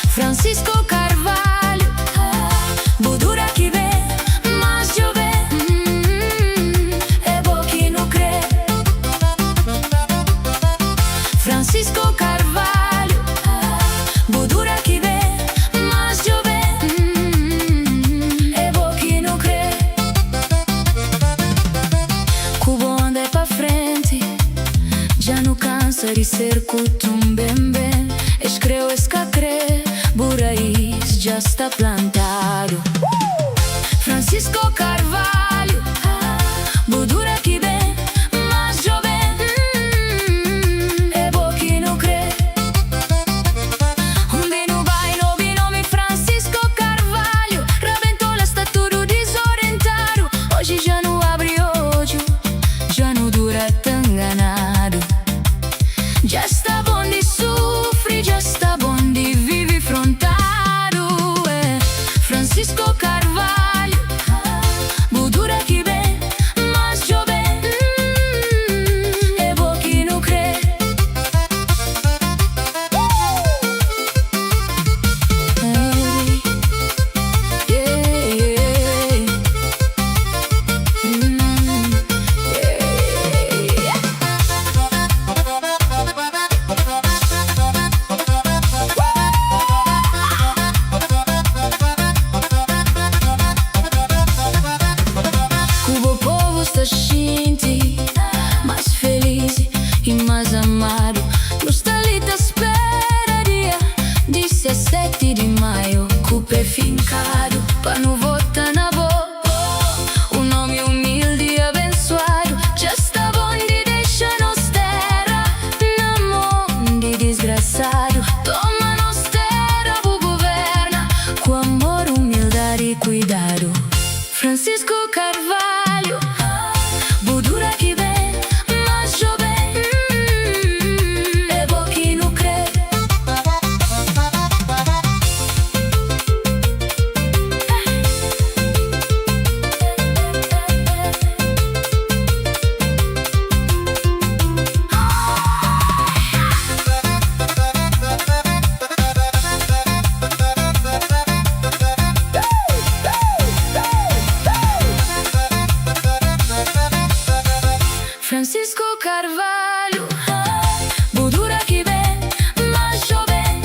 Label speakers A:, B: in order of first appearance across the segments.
A: Francisco Carvalho, Budura que vê, mas jove, é bom que não crê. Francisco Carvalho, Budura que vê, mas jove, é bom que não crê. Cubo anda pra frente, já não cansa de ser cutumbembe. Escreu escacre, buraís já está plantado. Francisco Carvalho, Budura que vem, mas jovem, é bom que não crê. Onde não vai, não vi nome Francisco Carvalho. Rebentou lá, está tudo desorientado. Hoje já não abre olho, já não dura tão enganado. Já está bom de sofrer, já está bom de viver frontado. Francisco Carvalho, Budura que vem, mas jovem, é bom que não crê. Cubo povo está gente, mais feliz e mais amado. Nostalita espera dia 17 de maio. Cubo é fincado para não votar na boa. O nome humilde e abençoado. Já está bom de deixar nos terra na mão de desgraçado. Toma nos terra, o governa com amor, humildade e cuidado. Francisco Carvalho, Budura que vem, mas jovem, é bom que não crê. Francisco Carvalho, Budura que vem, mas jovem,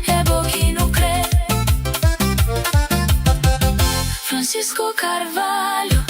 A: é bom que não crê. Francisco Carvalho.